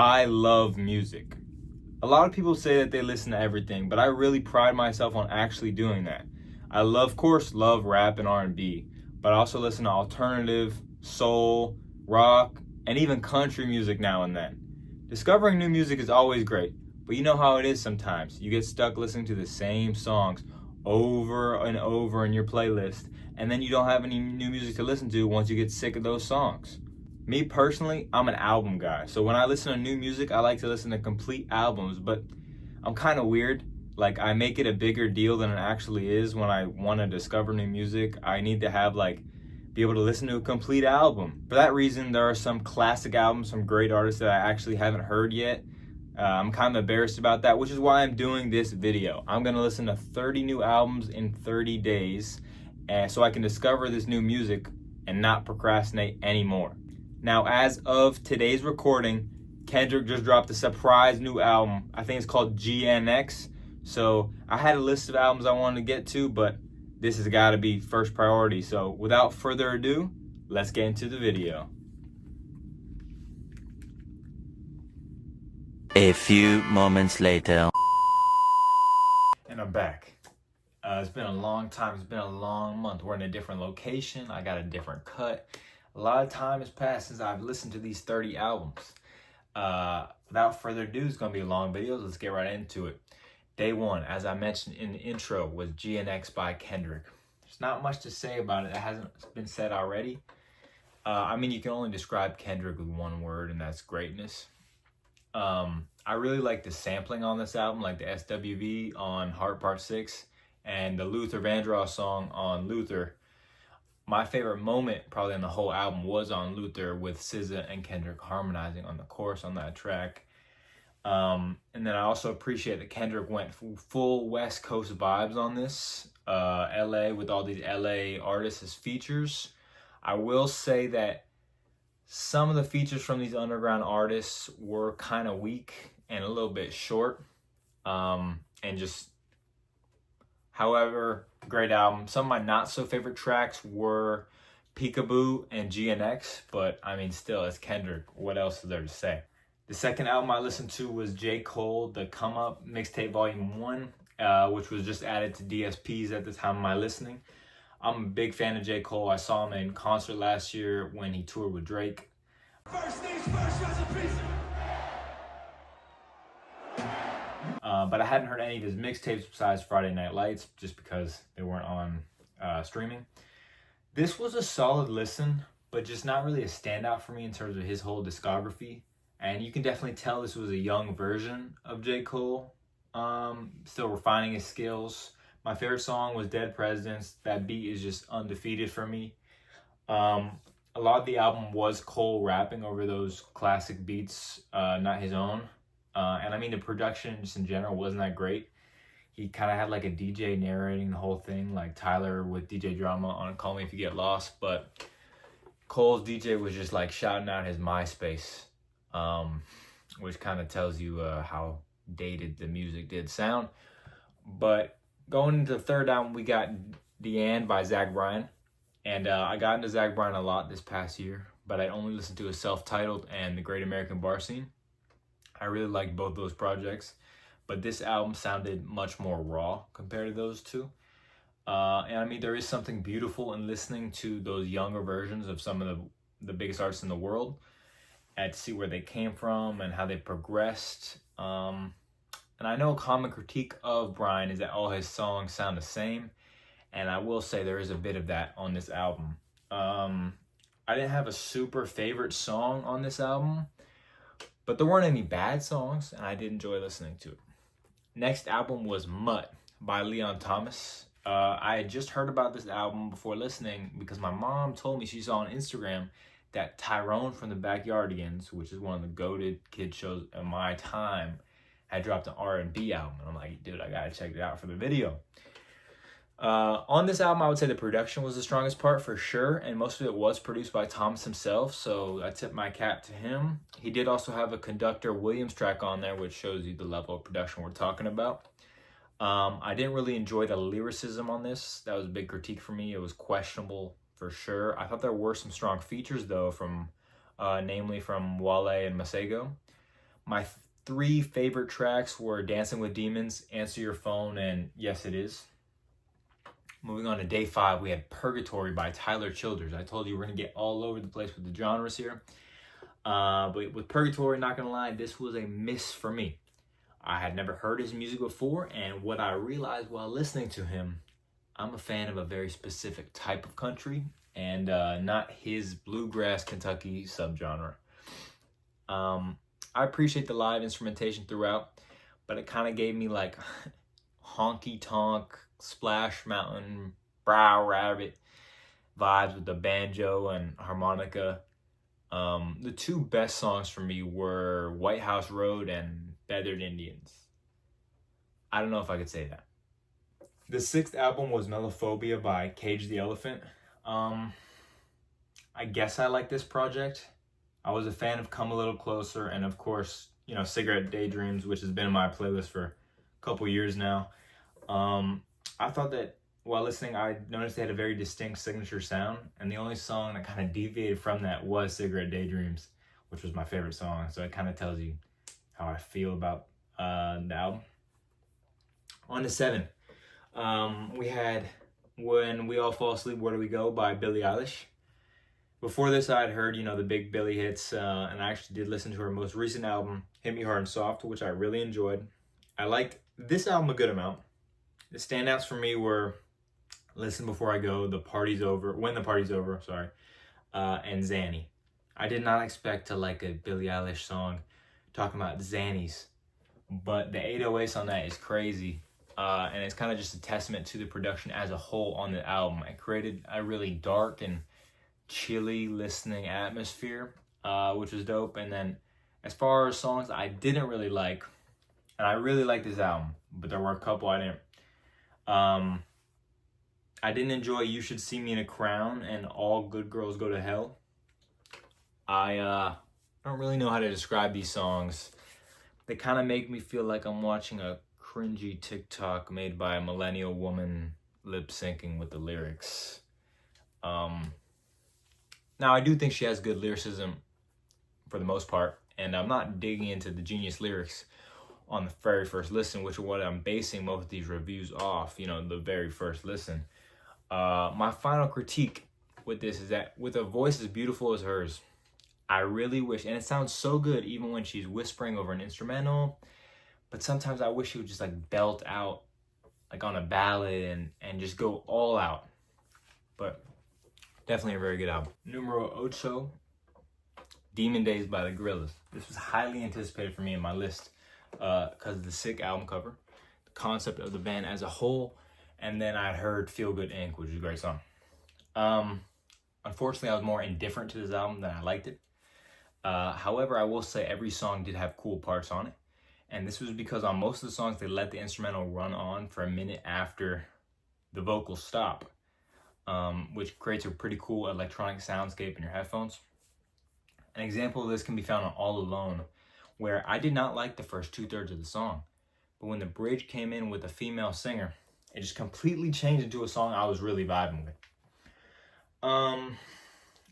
I love music. A lot of people say that they listen to everything, but I really pride myself on actually doing that. I love, of course, love rap and R&B, but I also listen to alternative, soul, rock, and even country music now and then. Discovering new music is always great, but you know how it is sometimes. You get stuck listening to the same songs over and over in your playlist, and then you don't have any new music to listen to once you get sick of those songs. Me personally, I'm an album guy. So when I listen to new music, I like to listen to complete albums, but I'm kind of weird. Like, I make it a bigger deal than it actually is when I want to discover new music. I need to have be able to listen to a complete album. For that reason, there are some classic albums from great artists that I actually haven't heard yet. I'm kind of embarrassed about that, which is why I'm doing this video. I'm gonna listen to 30 new albums in 30 days, so I can discover this new music and not procrastinate anymore. Now, as of today's recording, Kendrick just dropped a surprise new album. I think it's called GNX. So I had a list of albums I wanted to get to, but this has got to be first priority. So without further ado, let's get into the video. A few moments later. And I'm back. It's been a long time. It's been a long month. We're in a different location. I got a different cut. A lot of time has passed since I've listened to these 30 albums. Without further ado, it's going to be a long video. Let's get right into it. Day one, as I mentioned in the intro, was GNX by Kendrick. There's not much to say about it that hasn't been said already. You can only describe Kendrick with one word, and that's greatness. I really like the sampling on this album, like the SWV on Heart Part 6 and the Luther Vandross song on Luther. My favorite moment probably on the whole album was on Luther with SZA and Kendrick harmonizing on the chorus on that track. And then I also appreciate that Kendrick went full West Coast vibes on this. LA with all these LA artists as features. I will say that some of the features from these underground artists were kind of weak and a little bit short. However, great album. Some of my not so favorite tracks were Peekaboo and GNX, but still, it's Kendrick. What else is there to say? The second album I listened to was J. Cole, the Come Up Mixtape Volume 1, which was just added to DSPs at the time of my listening. I'm a big fan of J. Cole. I saw him in concert last year when he toured with Drake. First things first, rest in peace. But I hadn't heard any of his mixtapes besides Friday Night Lights, just because they weren't on streaming. This was a solid listen, but just not really a standout for me in terms of his whole discography. And you can definitely tell this was a young version of J. Cole, still refining his skills. My favorite song was Dead Presidents. That beat is just undefeated for me. A lot of the album was Cole rapping over those classic beats, not his own. And the production just in general wasn't that great. He kind of had like a DJ narrating the whole thing, like Tyler with DJ Drama on Call Me If You Get Lost. But Cole's DJ was just like shouting out his MySpace, which kind of tells you how dated the music did sound. But going into the third album, we got Deanne by Zack Bryan. And I got into Zack Bryan a lot this past year, but I only listened to his self-titled and The Great American Bar Scene. I really liked both those projects, but this album sounded much more raw compared to those two. There is something beautiful in listening to those younger versions of some of the biggest artists in the world, and to see where they came from and how they progressed. And I know a common critique of Bryan is that all his songs sound the same, and I will say there is a bit of that on this album. I didn't have a super favorite song on this album, but there weren't any bad songs, and I did enjoy listening to it. Next album was Mutt by Leon Thomas. I had just heard about this album before listening because my mom told me she saw on Instagram that Tyrone from the Backyardigans, which is one of the goated kid shows of my time, had dropped an R&B album. And I'm like, dude, I gotta check it out for the video. On this album, I would say the production was the strongest part for sure, and most of it was produced by Thomas himself, so I tip my cap to him. He did also have a Conductor Williams track on there, which shows you the level of production we're talking about. I didn't really enjoy the lyricism on this. That was a big critique for me. It was questionable for sure. I thought there were some strong features though, from namely from Wale and Masego. My three favorite tracks were Dancing with Demons, Answer Your Phone, and Yes It Is. Moving on to day 5, we had Purgatory by Tyler Childers. I told you we're going to get all over the place with the genres here. But with Purgatory, not going to lie, this was a miss for me. I had never heard his music before, and what I realized while listening to him, I'm a fan of a very specific type of country, and not his bluegrass Kentucky subgenre. I appreciate the live instrumentation throughout, but it kind of gave me like honky tonk, Splash Mountain, Brow Rabbit vibes with the banjo and harmonica. The two best songs for me were White House Road and Feathered Indians. I don't know if I could say that. The 6th album was Melophobia by Cage the Elephant. I guess I like this project. I was a fan of Come a Little Closer and, of course, Cigarette Daydreams, which has been in my playlist for a couple years now. I thought that while listening, I noticed they had a very distinct signature sound, and the only song that kind of deviated from that was Cigarette Daydreams, which was my favorite song. So it kind of tells you how I feel about the album. On to 7. We had When We All Fall Asleep, Where Do We Go by Billie Eilish. Before this, I had heard, the big Billie hits, and I actually did listen to her most recent album, Hit Me Hard and Soft, which I really enjoyed. I liked this album a good amount. The standouts for me were Listen Before I Go, When the Party's Over, and Zanny. I did not expect to like a Billie Eilish song talking about Zannies, but the 808s on that is crazy. And it's kind of just a testament to the production as a whole on the album. It created a really dark and chilly listening atmosphere, which was dope. And then as far as songs I didn't really like, and I really liked this album, but there were a couple I didn't. I didn't enjoy You Should See Me in a Crown and All Good Girls Go to Hell. I don't really know how to describe these songs. They kind of make me feel like I'm watching a cringy TikTok made by a millennial woman lip syncing with the lyrics. Now, I do think she has good lyricism for the most part, and I'm not digging into the genius lyrics on the very first listen, which is what I'm basing most of these reviews off, the very first listen. My final critique with this is that with a voice as beautiful as hers, I really wish, and it sounds so good even when she's whispering over an instrumental, but sometimes I wish she would just like belt out like on a ballad and just go all out. But definitely a very good album. Numero 8, Demon Days by the Gorillaz. This was highly anticipated for me in my list because of the sick album cover, the concept of the band as a whole, and then I heard Feel Good Inc., which is a great song. Unfortunately, I was more indifferent to this album than I liked it. However, I will say every song did have cool parts on it, and this was because on most of the songs, they let the instrumental run on for a minute after the vocals stop. Which creates a pretty cool electronic soundscape in your headphones. An example of this can be found on All Alone, where I did not like the first 2/3 of the song, but when the bridge came in with a female singer, it just completely changed into a song I was really vibing with.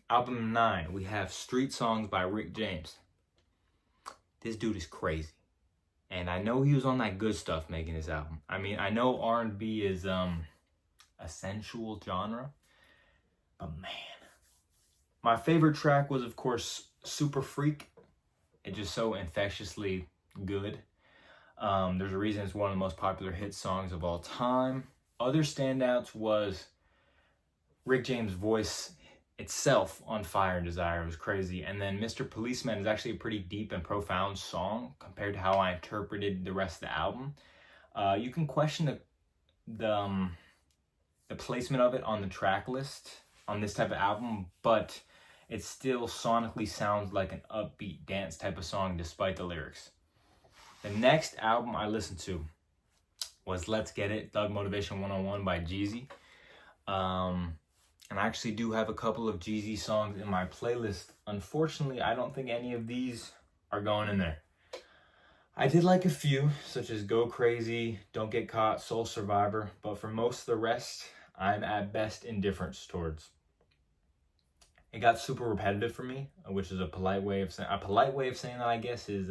Album 9, we have Street Songs by Rick James. This dude is crazy, and I know he was on that good stuff making this album. I mean, I know R&B is a sensual genre, but man, my favorite track was, of course, Super Freak. It's just so infectiously good. There's a reason it's one of the most popular hit songs of all time. Other standouts was Rick James' voice itself on Fire and Desire. It was crazy. And then Mr. Policeman is actually a pretty deep and profound song compared to how I interpreted the rest of the album. You can question the placement of it on the track list on this type of album, but it still sonically sounds like an upbeat dance type of song despite the lyrics. The next album I listened to was Let's Get It, Thug Motivation 101 by JayZ. And I actually do have a couple of JayZ songs in my playlist. Unfortunately, I don't think any of these are going in there. I did like a few, such as Go Crazy, Don't Get Caught, Soul Survivor, but for most of the rest, I'm at best indifferent towards. It got super repetitive for me, which is a polite way of saying that, I guess, is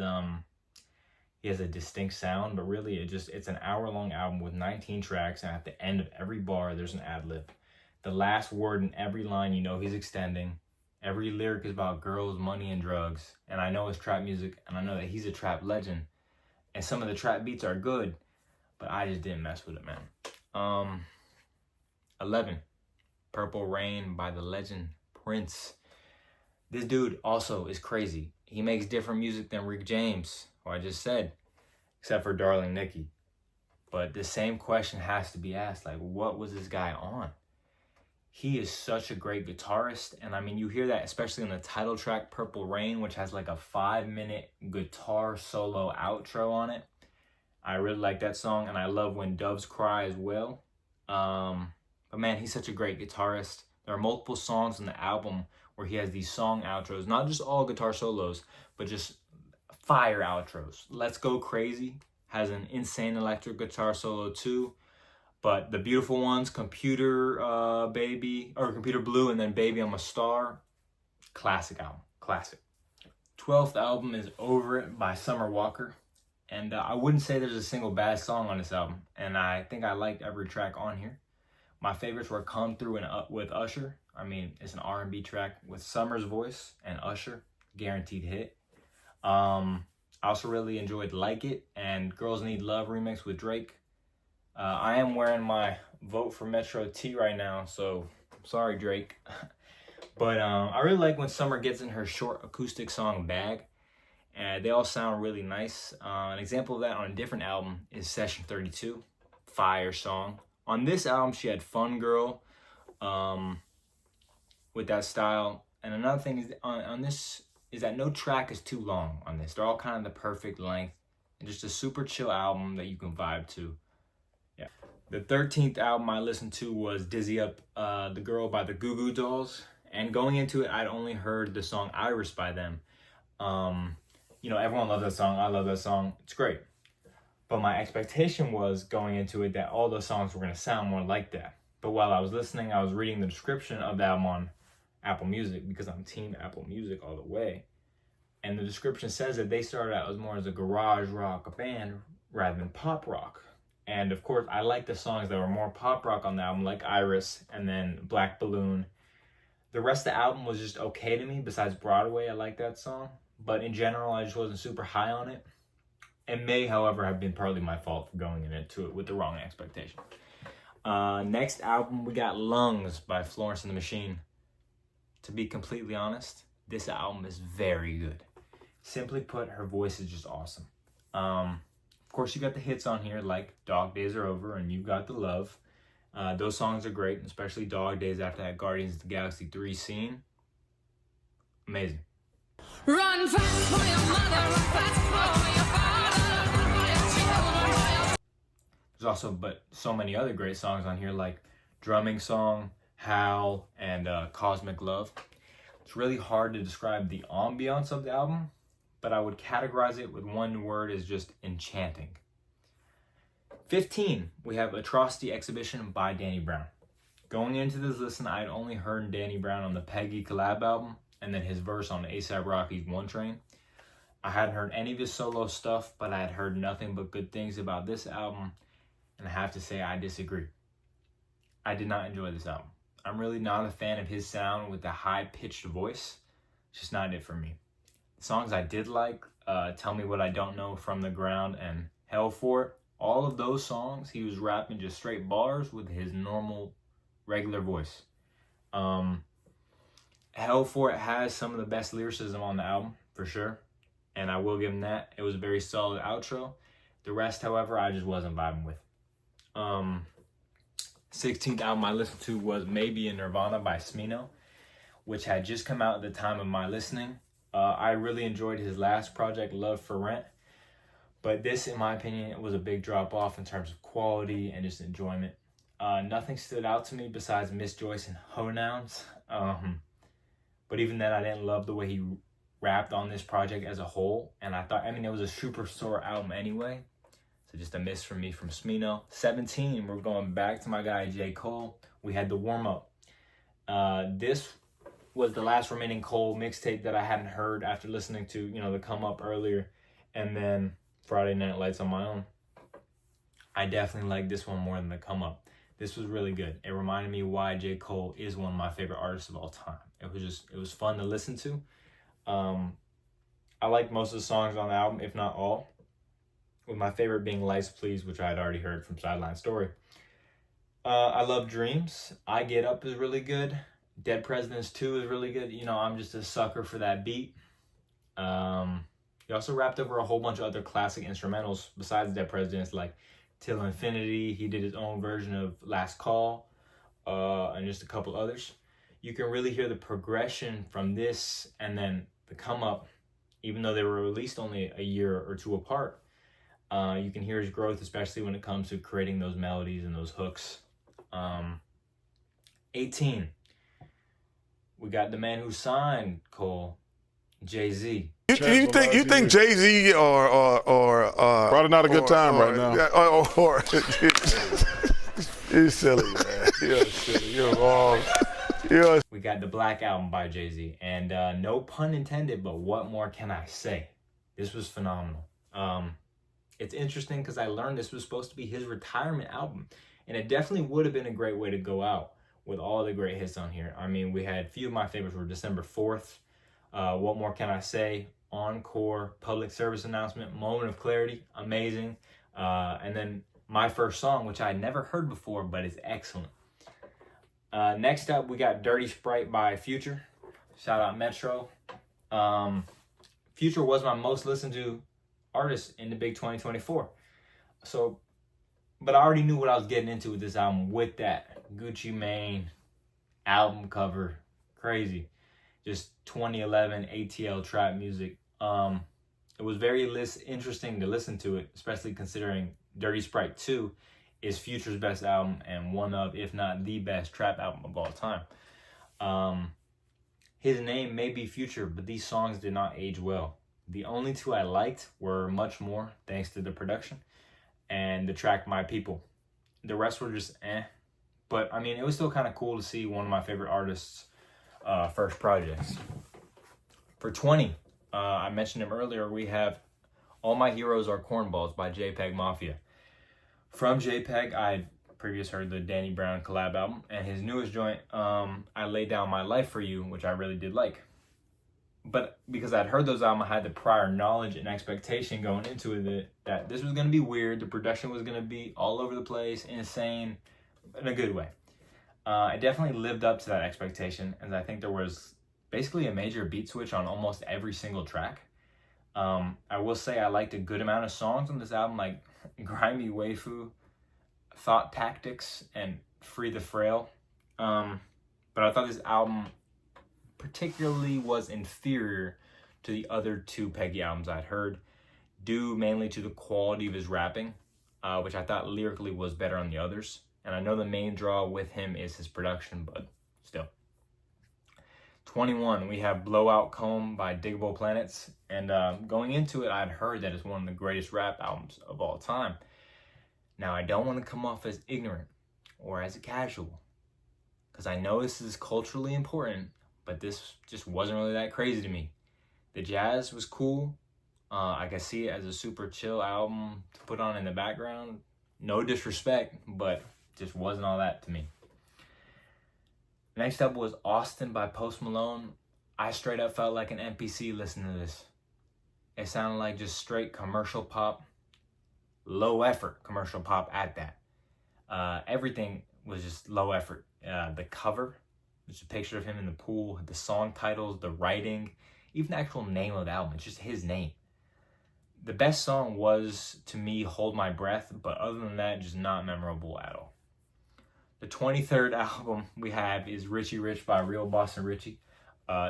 he has a distinct sound, but really it's an hour-long album with 19 tracks, and at the end of every bar, there's an ad-lib. The last word in every line, you know he's extending. Every lyric is about girls, money, and drugs. And I know it's trap music, and I know that he's a trap legend. And some of the trap beats are good, but I just didn't mess with it, man. 11, Purple Rain by the legend Prince. This dude also is crazy. He makes different music than Rick James, who I just said, except for Darling Nikki. But the same question has to be asked, like, what was this guy on? He is such a great guitarist, and I mean, you hear that especially on the title track, Purple Rain, which has like a 5-minute guitar solo outro on it. I really like that song, and I love When Doves Cry as well. But man, he's such a great guitarist. There are multiple songs on the album where he has these song outros, not just all guitar solos, but just fire outros. Let's Go Crazy has an insane electric guitar solo too. But the beautiful ones, Computer Baby, or Computer Blue, and then Baby I'm a Star, classic album, classic. 12th album is Over It by Summer Walker. And I wouldn't say there's a single bad song on this album. And I think I liked every track on here. My favorites were Come Through and with Usher. I mean, it's an R&B track with Summer's voice and Usher, guaranteed hit. I also really enjoyed Like It and Girls Need Love remix with Drake. I am wearing my Vote for Metro T right now, so sorry, Drake. But I really like when Summer gets in her short acoustic song Bag. And they all sound really nice. An example of that on a different album is Session 32, fire song. On this album, she had Fun Girl with that style. And another thing is on this is that no track is too long on this. They're all kind of the perfect length. And just a super chill album that you can vibe to. Yeah. The 13th album I listened to was Dizzy Up the Girl by the Goo Goo Dolls. And going into it, I'd only heard the song Iris by them. You know, everyone loves that song. I love that song. It's great. But my expectation was going into it that all those songs were going to sound more like that. But while I was listening, I was reading the description of the album on Apple Music because I'm team Apple Music all the way. And the description says that they started out as more as a garage rock band rather than pop rock. And of course, I like the songs that were more pop rock on the album, like Iris and then Black Balloon. The rest of the album was just okay to me. Besides Broadway, I like that song. But in general, I just wasn't super high on it. It may, however, have been partly my fault for going into it with the wrong expectation. Next album, we got Lungs by Florence and the Machine. To be completely honest, this album is very good. Simply put, her voice is just awesome. Of course, you got the hits on here like Dog Days Are Over and You Got the Love. Those songs are great, especially Dog Days after that Guardians of the Galaxy 3 scene. Amazing. Run fast for your mother, run fast for your father. There's also so many other great songs on here like Drumming Song, Howl, and Cosmic Love. It's really hard to describe the ambiance of the album, but I would categorize it with one word as just enchanting. 15, we have Atrocity Exhibition by Danny Brown. Going into this listen, I'd only heard Danny Brown on the Peggy collab album, and then his verse on A$AP Rocky's One Train. I hadn't heard any of his solo stuff, but I had heard nothing but good things about this album, and I have to say I disagree. I did not enjoy this album. I'm really not a fan of his sound with the high-pitched voice. It's just not it for me. The songs I did like, Tell Me What I Don't Know, From the Ground, and Hell For It, all of those songs, he was rapping just straight bars with his normal, regular voice. Hell For It has some of the best lyricism on the album, for sure. And I will give him that. It was a very solid outro. The rest, however, I just wasn't vibing with. 16th album I listened to was Maybe In Nirvana by Smino, which had just come out at the time of my listening. I really enjoyed his last project, Love for Rent. But this, in my opinion, it was a big drop off in terms of quality and just enjoyment. Nothing stood out to me besides Miss Joyce and Ho Nouns. But even then, I didn't love the way he rapped on this project as a whole. And it was a super sore album anyway. So just a miss for me from Smino. 17, we're going back to my guy, J. Cole. We had the warm-up. This was the last remaining Cole mixtape that I hadn't heard after listening to, the Come Up earlier. And then Friday Night Lights on my own, I definitely like this one more than the Come Up. This was really good. It reminded me why J. Cole is one of my favorite artists of all time. It was fun to listen to. I like most of the songs on the album, if not all, with my favorite being Lights Please, which I had already heard from Sideline Story. I love Dreams. I Get Up is really good. Dead Presidents 2 is really good. You know, I'm just a sucker for that beat. He also rapped over a whole bunch of other classic instrumentals besides Dead Presidents, like Till Infinity. He did his own version of Last Call, and just a couple others. You can really hear the progression from this and then the Come Up, even though they were released only a year or two apart. You can hear his growth, especially when it comes to creating those melodies and those hooks. 18. We got the man who signed Cole, JayZ. You think JayZ or probably not a good time right now. Or you're silly, man. You're silly. You're wrong. We got the Black Album by JayZ, and no pun intended, but what more can I say? This was phenomenal. It's interesting because I learned this was supposed to be his retirement album, and it definitely would have been a great way to go out with all the great hits on here. I mean, we had a few of my favorites were December 4th, What More Can I Say, Encore, Public Service Announcement, Moment of Clarity, amazing. And then My First Song, which I had never heard before, but is excellent. Next up, we got Dirty Sprite by Future. Shout out Metro. Future was my most listened to artist in the big 2024. So, but I already knew what I was getting into with this album with that Gucci Mane album cover. Crazy. Just 2011 ATL trap music. It was very interesting to listen to it, especially considering Dirty Sprite 2 is Future's best album and one of, if not the best trap album of all time. His name may be Future, but these songs did not age well. The only two I liked were Much More, thanks to the production, and the track My People. The rest were just eh. But, I mean, it was still kind of cool to see one of my favorite artists' first projects. For 20, I mentioned him earlier, we have All My Heroes Are Cornballs by JPEG Mafia. From JPEG, I previously heard the Danny Brown collab album, and his newest joint, I Lay Down My Life For You, which I really did like. But because I'd heard those albums, I had the prior knowledge and expectation going into it that this was going to be weird, the production was going to be all over the place, insane, in a good way. It definitely lived up to that expectation, as I think there was basically a major beat switch on almost every single track. I will say I liked a good amount of songs on this album, like Grimy Waifu, Thought Tactics, and Free the Frail. But I thought this album particularly was inferior to the other two Peggy albums I'd heard, due mainly to the quality of his rapping, which I thought lyrically was better on the others. And I know the main draw with him is his production, but still. 21, we have Blowout Comb by Diggable Planets. And going into it, I'd heard that it's one of the greatest rap albums of all time. Now, I don't want to come off as ignorant or as a casual, because I know this is culturally important, but this just wasn't really that crazy to me. The jazz was cool. I can see it as a super chill album to put on in the background. No disrespect, but just wasn't all that to me. Next up was Austin by Post Malone. I straight up felt like an NPC listening to this. It sounded like just straight commercial pop, low effort commercial pop at that. Everything was just low effort. The cover, just a picture of him in the pool, the song titles, the writing, even the actual name of the album. It's just his name. The best song was, to me, Hold My Breath, but other than that, just not memorable at all. The 23rd album we have is Richie Rich by Real Boston Richie.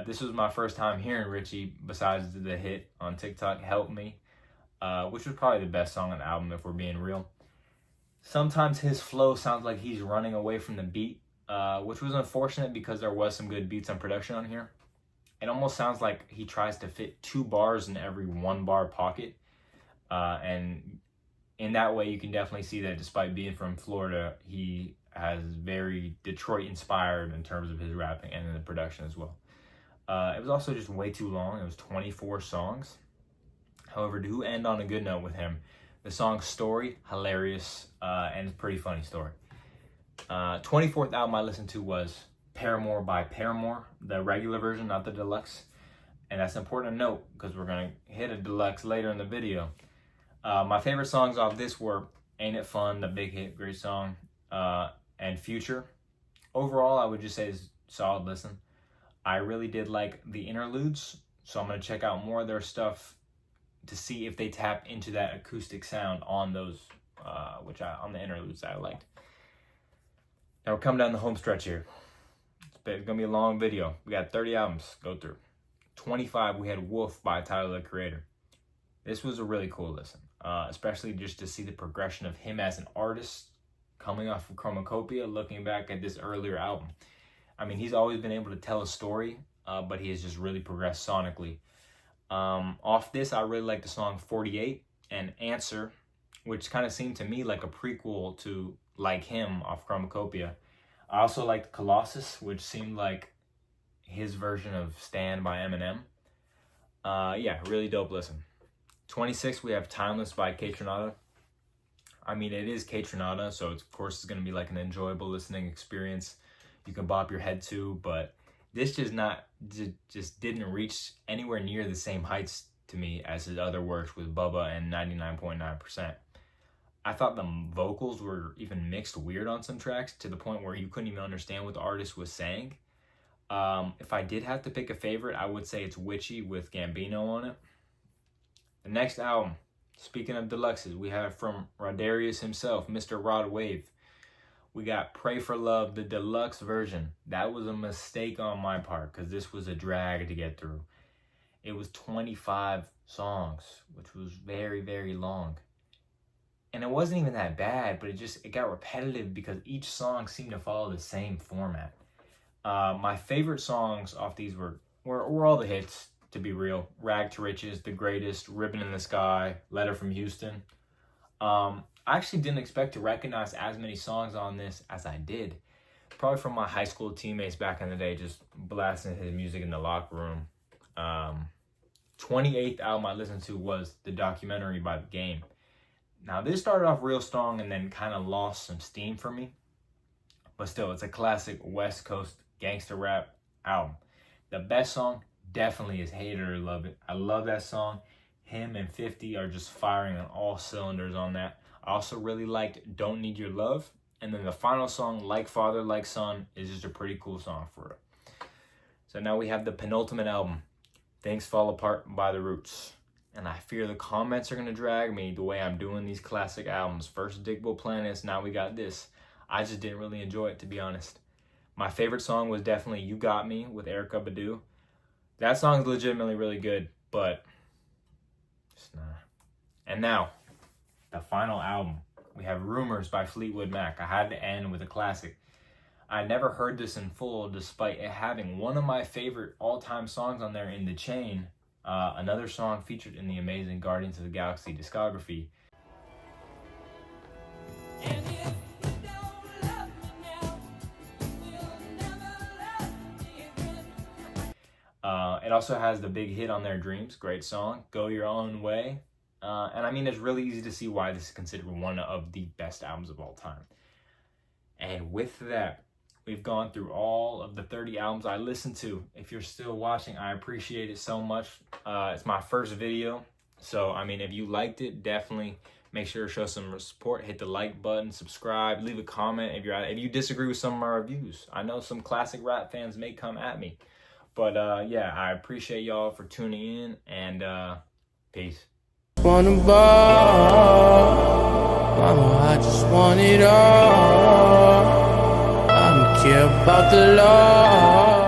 This was my first time hearing Richie, besides the hit on TikTok, Help Me, which was probably the best song on the album, if we're being real. Sometimes his flow sounds like he's running away from the beat, which was unfortunate because there was some good beats and production on here. It almost sounds like he tries to fit 2 bars in every 1 bar pocket. And in that way, you can definitely see that despite being from Florida, he has very Detroit inspired in terms of his rapping and in the production as well. It was also just way too long. It was 24 songs. However, do end on a good note with him. The song Story, hilarious, and pretty funny story. 24th album I listened to was Paramore by Paramore, the regular version, not the deluxe. And that's important to note because we're going to hit a deluxe later in the video. My favorite songs off this were Ain't It Fun, the big hit, great song, and Future. Overall, I would just say it's a solid listen. I really did like the interludes, so I'm going to check out more of their stuff to see if they tap into that acoustic sound on those, on the interludes that I liked. Now we're coming down the home stretch here. It's going to be a long video. We got 30 albums to go through. 25, we had Wolf by Tyler, the Creator. This was a really cool listen, especially just to see the progression of him as an artist coming off of Chromacopia, looking back at this earlier album. I mean, he's always been able to tell a story, but he has just really progressed sonically. Off this, I really like the song 48 and Answer, which kind of seemed to me like a prequel to Like Him off Chromacopia. I also liked Colossus, which seemed like his version of Stand by Eminem. Yeah, really dope listen. 26, we have Timeless by Kaytranada. I mean, it is Kaytranada, so of course it's going to be like an enjoyable listening experience you can bop your head to, but this just didn't reach anywhere near the same heights to me as his other works with Bubba and 99.9%. I thought the vocals were even mixed weird on some tracks to the point where you couldn't even understand what the artist was saying. If I did have to pick a favorite, I would say it's Witchy with Gambino on it. The next album, speaking of deluxes, we have from Rodarius himself, Mr. Rod Wave. We got Pray for Love, the deluxe version. That was a mistake on my part because this was a drag to get through. It was 25 songs, which was very, very long. And it wasn't even that bad, but it got repetitive because each song seemed to follow the same format. My favorite songs off these were all the hits, to be real. Rag to Riches, The Greatest, Ribbon in the Sky, Letter from Houston. I actually didn't expect to recognize as many songs on this as I did. Probably from my high school teammates back in the day, just blasting his music in the locker room. 28th album I listened to was The Documentary by The Game. Now, this started off real strong and then kind of lost some steam for me. But still, it's a classic West Coast gangster rap album. The best song definitely is Hate It or Love It. I love that song. Him and 50 are just firing on all cylinders on that. I also really liked Don't Need Your Love. And then the final song, Like Father, Like Son, is just a pretty cool song for it. So now we have the penultimate album, Things Fall Apart by The Roots. And I fear the comments are going to drag me the way I'm doing these classic albums. First Digable Planets, now we got this. I just didn't really enjoy it, to be honest. My favorite song was definitely You Got Me with Erykah Badu. That song's legitimately really good, but just nah. And now, the final album. We have Rumors by Fleetwood Mac. I had to end with a classic. I never heard this in full, despite it having one of my favorite all-time songs on there in The Chain. Another song featured in the amazing Guardians of the Galaxy discography. It also has the big hit on their Dreams, great song, Go Your Own Way. And I mean, it's really easy to see why this is considered one of the best albums of all time. And with that, we've gone through all of the 30 albums I listened to. If you're still watching, I appreciate it so much. It's my first video. So, I mean, if you liked it, definitely make sure to show some support. Hit the like button, subscribe, leave a comment if you disagree with some of my reviews. I know some classic rap fans may come at me. But, yeah, I appreciate y'all for tuning in, and peace. Wanna ball, mama, I just want it all. I don't care about the law.